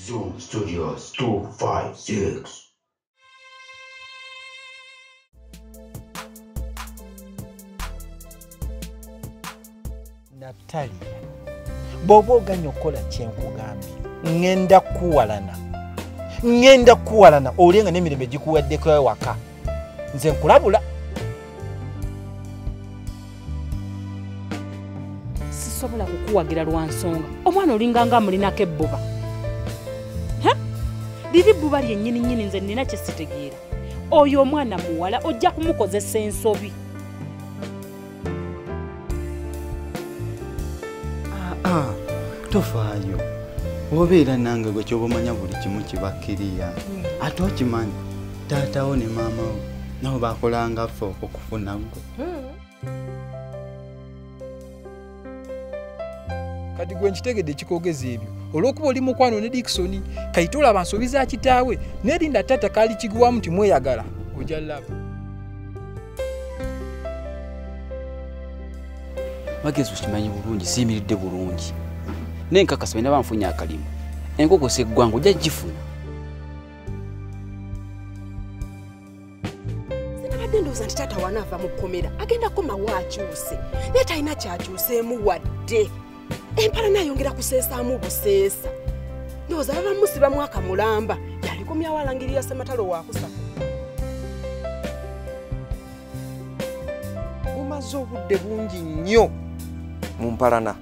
Zoom Studios 256. Natalia, bobo ganyo kola kyenkugambye ngenda kuwalana olenga n'emirembe gikuwaddeko ewaka nze nkulabula. Sisobola kukuwagira lwa nsonga omwana olinganga mulinako ebbuba. Liri bbuba lyennyini nze nina kye sitegeera. Oyo omwana muwala ojja kumukozesa ensobi. Tofaayo obeera nange gwe kyobamanya buli kimu kibakkiriya ate okimanyi taatawo ne maamawo nabo bakolanga ffe okukufuna gwe. Kati gwe nkitegedde kikogeza ebyo olw'okuba oli mukwano ne Dickson kayita olaba nsobi za kitaawe n'erinda taata kaali kiguwamu nti mweyagala ojja laba. Magezi okimanyi bulungi siyimiridde bulungi nenkakasa bena banfunya akalimu enkoko seggwango ojja gifuna. Sinabadde ndowooza nti taata wanaava mu kkomera agenda komawo akyuse naye talina kyakyuseemu wadde. Empala nayongera kuseesaamu buseesa. Ndowooza babamusibamu akamulamba yalikomyawo alangirira Ssematalo waakusatu. Mumaze obudde bungi nnyo mu mpalana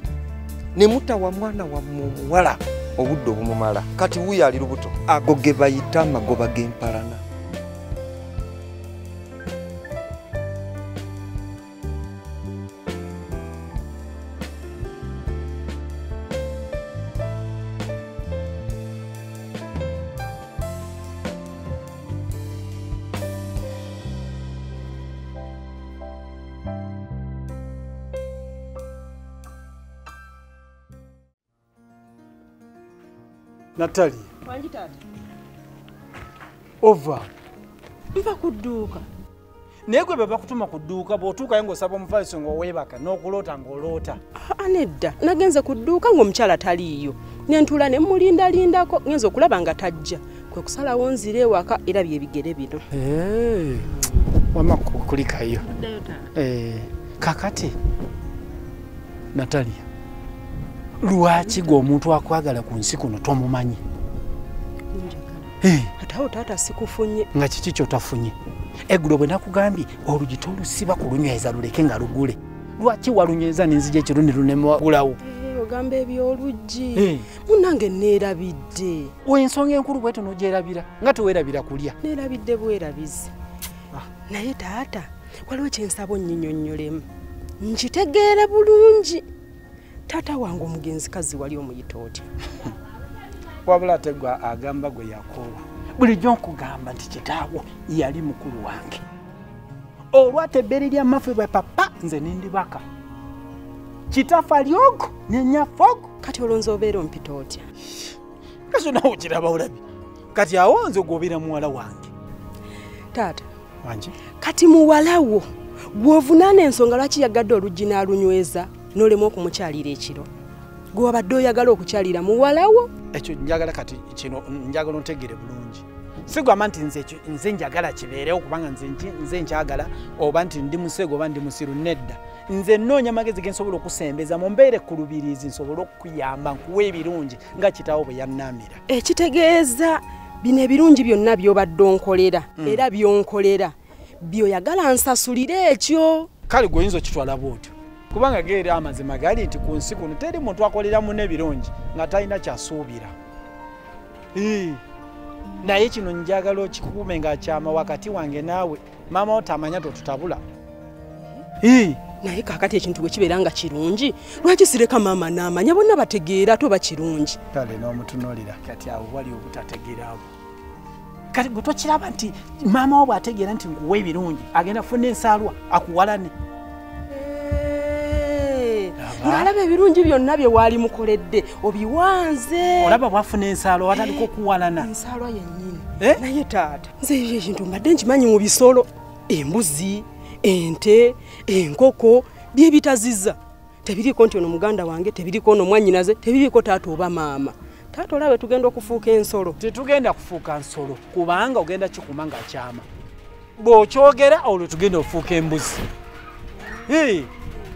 ne mutawa mwana wa muwala obudde obumumala kati wuyo ali lubuto ago ge bayita amagoba g'empalana. Natalia. Wangi taata. Ova. Nva ku dduuka. Naye gwe baba kutuma ku dduuka bw'otuukayo ng'osaba omufaliso ng'oweebaka n'okuloota ng'oloota. Nedda nagenze ku dduuka ng'omukyala taliiyo ne ntuula ne mmulindalindako ngenza okulaba nga tajja kwe kusalawo nzire ewaka era bye bigere bino. Wama kulikayo. Kakati Natalia, lwaki gwe omuntu akwagala ku nsi kuno tomumanyi? Atawo taata sikufunye. Nga kiki kyotafunye? Eggulo bwe nakugambye olugi tolusiba ku lunyweza luleke nga lugule. Lwaki walunyweza n'enzija ekirundi lunemagulawo? Ogamba ebyoluggi. Munnange neerabidde. Ensonga enkulu bw'eto n'ogyerabira nga teweerabira kulya. Neerabidde bwerabizi. Naye taata waliwo kyensaba onnyinyonnyolemu nkitegeere bulungi. Taata wange omugenzikazi wali omuyita otya? Wabula ate gwe agamba gwe Yakobo. Bulijjo nkugamba nti kitaawo yali mukulu wange. Olwate ebbere lya mafe bwe papa nze nindibaka. Kitafa lyogo nenyafogo. Kati olonze obeera ompita otya? Kaso nawe kiraba olabi. Kati awo nze gw'obeera muwala wange. Taata. Wangi. Kati muwalawo gw'ovunaana ensonga lwaki yagadde oluggi n'alunyweza n'olema okumukyalira ekiro. Gwe wabadde oyagala okukyalira muwalawo. Ekyo njagala kati kino njagala ontegere bulungi. Sigamba nti nze njagala kibeerewo kubanga nze nkyagala oba nti ndi musego oba ndi musiru nedda. Nze nnoonya magezi ge nsobola okusembeza mu mbeere ku lubiriizi nsobola okuyamba nkuwa ebirungi nga kitaawo bwe yannaamira. Ekitegeeza bino ebirungi byonna by'obadde onkolera era by'onkolera by'oyagala nsasulire ekyo. Kale gwe oyinza okitwala bw'otyo. Kubanga geera amazima gali nti ku nsi kuno teri muntu akoleramu n'ebirungi nga talina kyasuubira. Naye kino njagala okikuume nga kyama wakati wange naawe maama wo tamanya totutabula. Naye kaakati ekintu bwe kibeera nga kirungi lwaki sireka maama n'amanya bonna bategeera toba kirungi. Kale n'omutunuulira kati awo wali obutategeerawo. Kati gwe tokiraba nti maama wo bw'ategeera nti nkuwa ebirungi agenda kufuna ensaalwa akuwalane. Ng'alaba ebirungi byonna bye waali mukoledde obiwanze. Olaba bwafuna ensaalwa wataliko kuwalana. Ensaalwa yennyini. Naye taata nze ebyo ekintu mbadde nkimanyi mu bisolo. Embuzi, ente, enkoko bye bitazizza. Tebiriko nti ono muganda wange, tebiriko ono mwannyinaze, tebiriko taata oba maama. taata olabe tugenda okufuuka ensolo. Tetugenda kufuuka nsolo kubanga ogenda kikuma nga kyama. Bw'okyogera olwo tugenda ofuuka embuzi.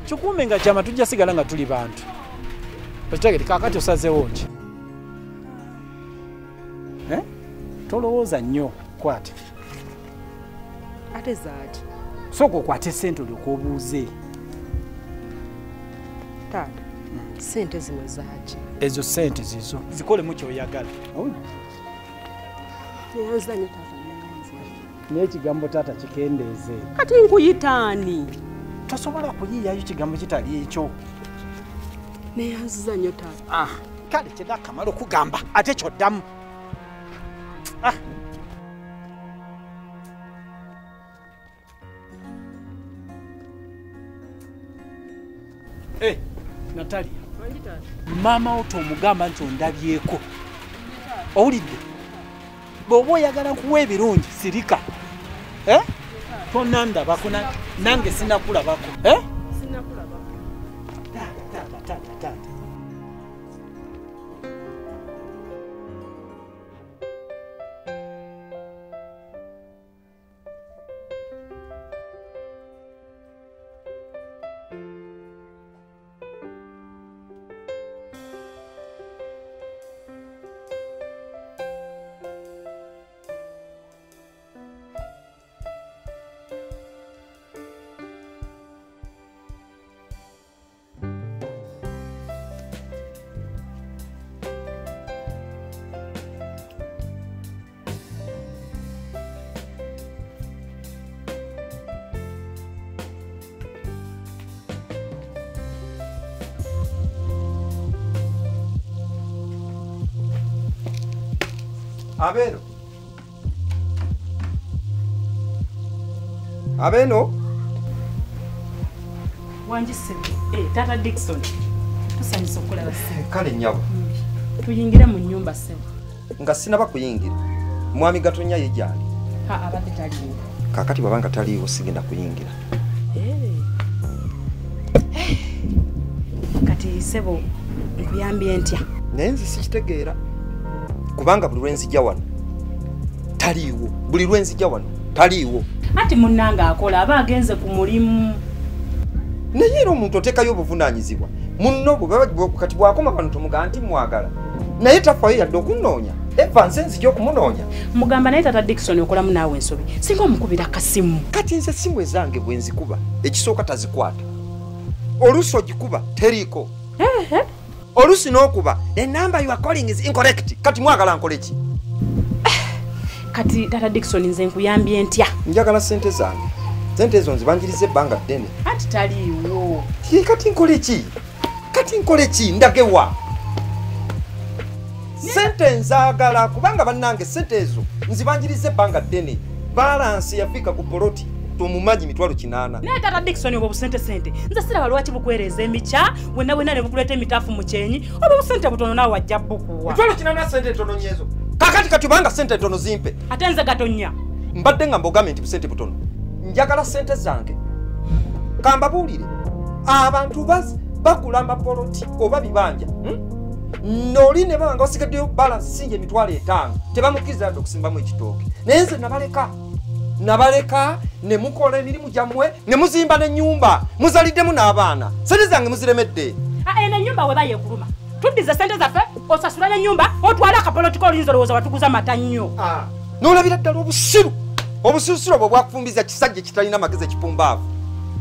Kikuume nga kyama tujja sigala nga tuli bantu. Okitegere kaakati osazeewo ki? Tolowooza nnyo kwate. Ate zaaki? Sooka okwate ssente olyoka obuuze. Taata, ssente zino zaaki? Ezo ssente zizo zikolemu kyoyagala. Neyanza nnyo taata, neyanza. N'ekigambo taata kikendeeze. Kati nkuyitaani? Tosobola kuyiiyayo kigambo kitali ekyo. Neyanziza nnyo taata. Kale kyenakamala okugamba ate kyoddamu. Natalia, maama wo tomugamba nti ondabyeko. Owulidde? Bw'oba oyagala nkuwa ebirungi sirika. Tonandabako nange sinakulabako. Sinakulabako. Taata. Abeno Wanjise Tata Dickson tusanyisa okulaba ssebo. Kale nnyabo Tuyingire mu nnyumba ssebo. nga sinaba kuyingira mwami Gatonya ye gyali. Abadde taliwo. Kaakati bwabanga taliiwo sigenda kuyingira. Kati ssebo nkuyambye ntya? Naye nze sikitegeera kubanga buli lwenzijja wano taliiwo. Buli lwenzijja wano taliiwo. Ati munnanga akola aba agenze ku mulimu. Naye era omuntu oteekayo obuvunaanyizibwa munno kati bwakoma bano tomugaa nti mwagala naye tafaayo yadde okunoonya. Eva nze nzija okumunoonya. Mugamba naye Tata Dickson okolamu naawe ensobi singa omukubira kasimu. Kati nze simu ezange bwe nzikuba ekisooka tazikwata. Oluusi ogikuba teriiko. Oluusi n'okuba the number you are calling is incorrect. Kati mwagala nkole ki? Kati Tata Dickson nze nkuyambye ntya? Njagala ssente zange. Ssente ezo nzibanjiriza ebbanga ddene. Ati taliiwo. Kati nkole ki? Kati nkole ki? Ndagewa. Ssente nzaagala kubanga bannange ssente ezo nzibanjiriza ebbanga ddene. Balansi yafika ku poloti tumumanyi mitwalo 8. Naye Tata Dickson obwo busente nze siraba lwaki bukwereza emikya wenna ne bukuleeta emitaafu mu kyenyi olwo busente butono naawe wajja bukuwa. Mitwalo 8 ssente ntono nyezo. Kakati banga ssente ntono zimpe. Ate nze Gatonya mbadde nga mbogambe nti busente butono. Njagala ssente zange. Kambabuulire abantu bagula amapoloti oba bibanja. Noli ne banga osigaddeyo balance singa emitwalo 5 tebamukkiriza yadde okusimbamu ekitooke. Naye nze nabaleka ne mukola emirimu gyammwe ne muzimba n'ennyumba muzaliddemu n'abaana. Ssente zange muziremedde. N'ennyumba we bayeekuluma tuddize ssente zaffe osasula n'ennyumba otwala akapoloti k'oluyinza olowooza watuguza mata nnyo. N'olabira ddala obusiru obwo bwakufumbiza kisajja ekitalina amagezi ekipumbaavu.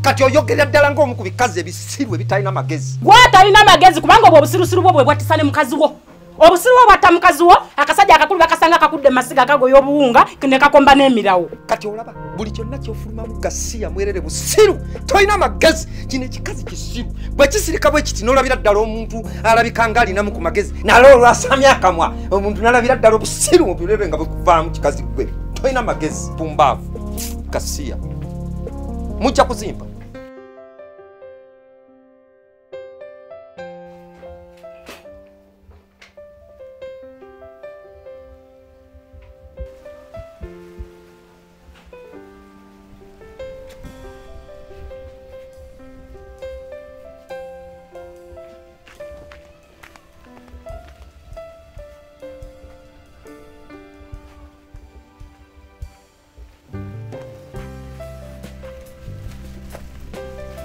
Kati oyogerera ddala ng'omu ku bikazi ebisiru ebitalina magezi. Gwatalina magezi kubanga obwo obusirusiru bwo bwe bwattisa ne mukazi wo. Obusiru bwo bwatta mukazi wo akasajja akakulu bakasanga kakudde masiga kagoya obuwunga ne kakomba n'emirawo. Kati olaba buli kyonna ky'ofulumamu gasiya mwerere busiru tolina magezi. Kino ekikazi kisiru bwe kisirika bwe kiti n'olabira ddala omuntu alabika ng'alinamu ku magezi nalwo olwasamya akamwa omuntu n'alabira ddala obusiru mu birere nga bukuvaamu kikazi gwe tolina magezi pumbaavu gasiya. Mujja kuzimba.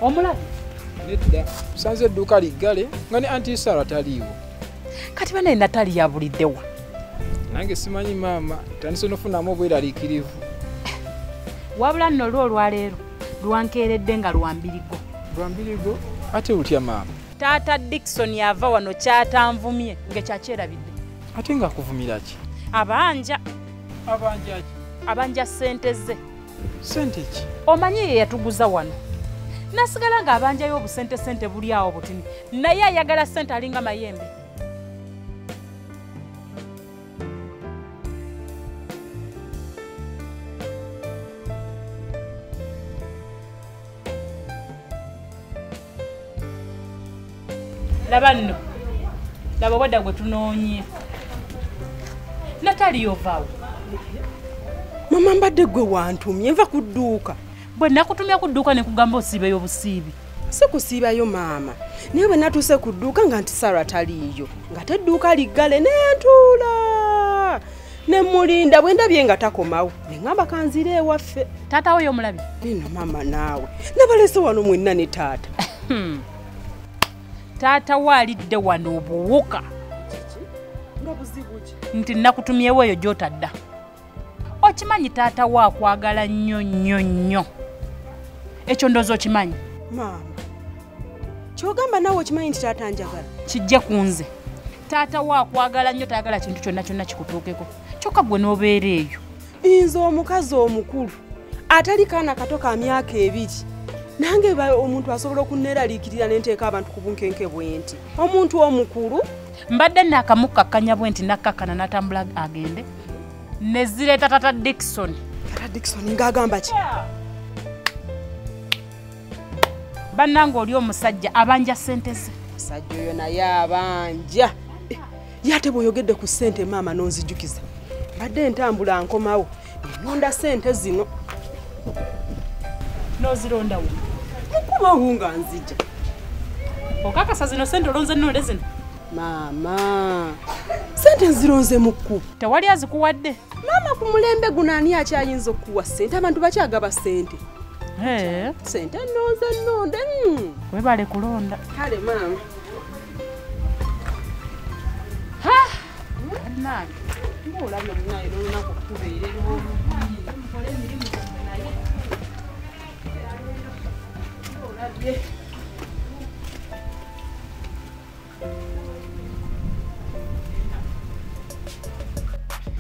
Omulabi nedda tusanze edduuka liggale nga ne anti Sarah taliiwo. kati banaye Natali yabuliddewa. Nange simanyi maama tandise nofunamu obweraliikirivu. Wabula nno lwo olwaleero lwankeeredde nga lwambirigo. Lwambirigo ate lutya maama? Taata Dickson yava wano kyatanvumye ng'ekyakyerabidde. Ate nga kuvumira ki? Abanja Abanja ki? abanja ssente ze. Ssente ki? Omanyi ye yatuguza wano. Nasigala ng'abanjayo obusente buli awo butini. Naye ayagala ssente alinga mayembe. Laba nno. Laba wadda gwe tunoonye. Natali yovaawo. Mama mbadde gwe wantumye nva ku dduuka. Bwe nakutumya ku dduuka ne kugamba osiibeyo obusiibi. Si kusiibayo maama. Naye bwe natuuse ku dduuka nga nti Sarah taliiyo. Nga tedduuka liggale n'entuula. Ne mulinda bwe ndabye nga takomawo. Ne ngamba kanzire ewaffe. Taata we y'omulabi. Nino maama naawe. Nabalese wano mwenna ne taata. Taata waalidde wano obuwuka. Nga buzibu ki? Nti nakutumyewo eyo gy'otadda. Okimanyi taata wa akwagala nnyo. Ekyo ndowooza okimanyi. Maama. Kyogamba naawe okimanyi nti taata njagala. Kijja ku nze. Taata wa akwagala nnyo tayagala kintu kyonna kikutuukeko. Kyokka gwe n'obeera eyo. Nze omukazi omukulu. Atali kaana kato ka myaka 2. Nange omuntu asobola okunneeraliikirira n'enteeka abantu ku bunkenke bwe nti. Omuntu omukulu. Mbadde naakamukkakkanya bwe nti nakkakkana n'atambula agende. Ne zireeta Taata Dickson. Taata Dickson ng'agamba ki? Bannange oli omusajja abanja ssente ze. Musajja oyo naye abanja. Yate bw'oyogedde ku ssente maama n'onzijukiza. Mbadde ntambula nkomawo. Nonda ssente zino. N'ozironda wo. Mukubawo nga nzija. Okakasa zino ssente olonze nnonde zino. Maama. Ssente nzironze mu kkubo. Tewali azikuwadde. Maama ku mulembe guno ani akyayinza okukuwa ssente? Abantu bakyagaba ssente. Ssente nnonde. Webale kulonda. Kale maama. Nange. Ng'olabye munaye n'olunaku kubeerera mukole emirimu gyammwe naye. Olabye.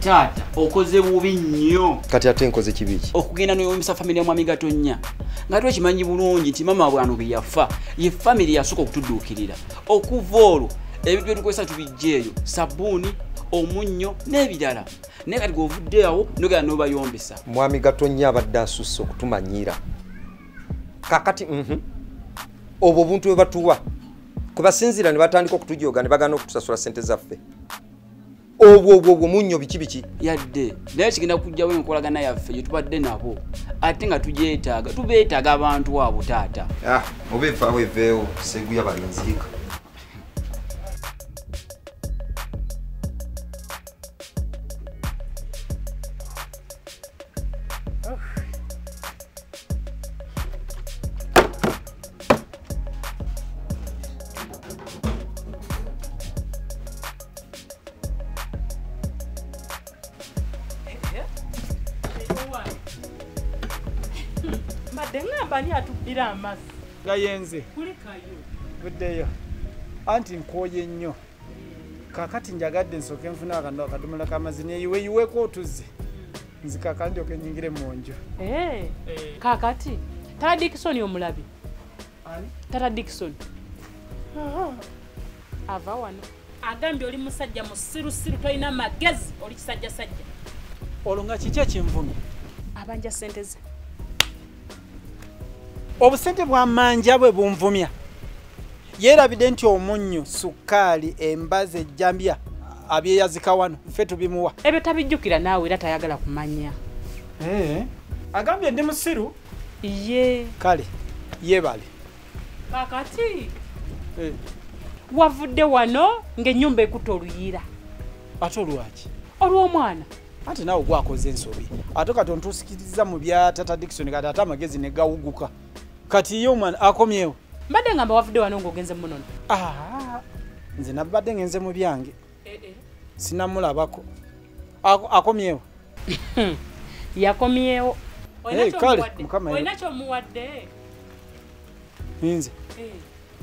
Taata okoze bubi nnyo. Kati ate nkoze kibi ki? Okugenda n'oyombesa famire ya Mwami Gatonnya. Nga twakimanyi bulungi nti mama bwano bwe yafa ye famire yasooka okutudduukirira. Okuva olwo ebintu bye tukozesa tubijjeeyo, sabbuuni, omunnyo n'ebirala. Naye kati gw'ovudde awo n'ogenda n'obayombesa. Mwami Gatonnya abadde asusse okutumanyira. Kakati obwo obuntu bwe batuwa kwe basinziira ne batandika okutujooga ne bagana okutusasula ssente zaffe. Obwo munnyo biki yadde naye kigenda kujjawo enkolagana yaffe gye tubadde nabo ate nga tubeetaaga abantu abo taata. Oba evaawo eveewo seguya balinziika. Bani atubira amasi. Gayenze. Kulikayo. Buddeyo. Anti nkoye nnyo. Kakati njagadde nsooke nfuna akadumula k'amazzi yiweko otuze. Nzika kandi okenyingire mu nju. Kakati. Taata Dickson omulabi. Ani? Taata Dickson. Ava wano. Agambye oli musajja musirusiru toyina magezi oli kisajja. Olunga kiki ekinvumye? Abanja ssente ze. Obusente bw'amanja bwe bunvumya. Yeerabidde nti omunnyo, sukkaali, embaze, ejjambya abyeyazika wano ffe tubimuwa. Ebyo tabijjukira naawe era tayagala kumanya. Agambye ndi musiru? Ye. Kale yeebale. Kakati wavudde wano ng'ennyumba ekuta oluyiira. Ate olwaki? Olw'omwana. Ate naawe gwakoze ensobi. Ate kati ontuusikiriza mu bya Taata Dickson kati ate amagezi ne gawuguka. kati ye omwana akomyewo mbadde ngamba wavudde wano ng'ogenze munono nze nabadde ngenze mu byange sinamulabako akomyewo yakomyewo kale mukama olina kyomuwadde nze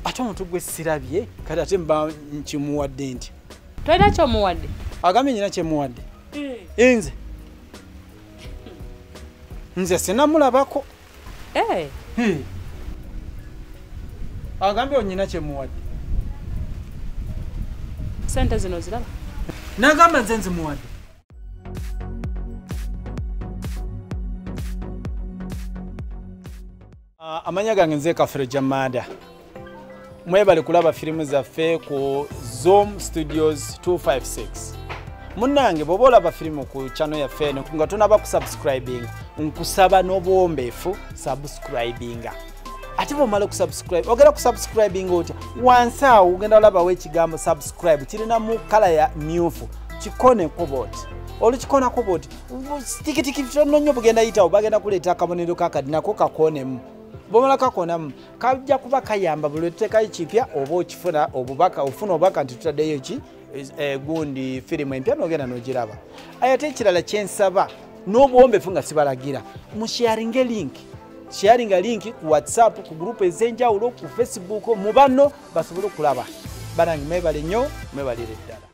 ate omuntu gwe sirabye kati ate mba nkimuwadde nti tolina kyomuwadde agambye nyina kyemuwadde nze sinamulabako agambye onyina kyemuwadde sente zino ziraba nagamba nze nzimuwadde amanya gange nze Kafere Jamada mwebale kulaba firimu zaffe ku Zoom Studios 256 munnange bw'oba olaba firimu ku channel yaffe eno nga tonaba kusubscribing nkusaba n'obwombeefu subscribinga ate bw'omala okusubscribe ogenda kusubscribinga otya wansi awo ogenda olabawo ekigambo subscribe kirina mu kala ya myufu kikoneko bwoti olukikonako bwoti tikitiki tono nnyo bugenda yitawo bagenda kuleeta akabonero kakadi nako kakonemu bw'omala kakonamu kajja kuba kayamba buli lwetuteekayo kipya oba okifuna obubaka ofuna obubaka nti tutaddeyo ki gundi firimu empya n'ogenda n'ogiraba ate ekirala kyensaba n'obuwombeefu nga sibalagira musharinge link ku WhatsApp ku group ez'enjawulo ku Facebook mu banno basobole okulaba banange mwebale nnyo mwebalire ddala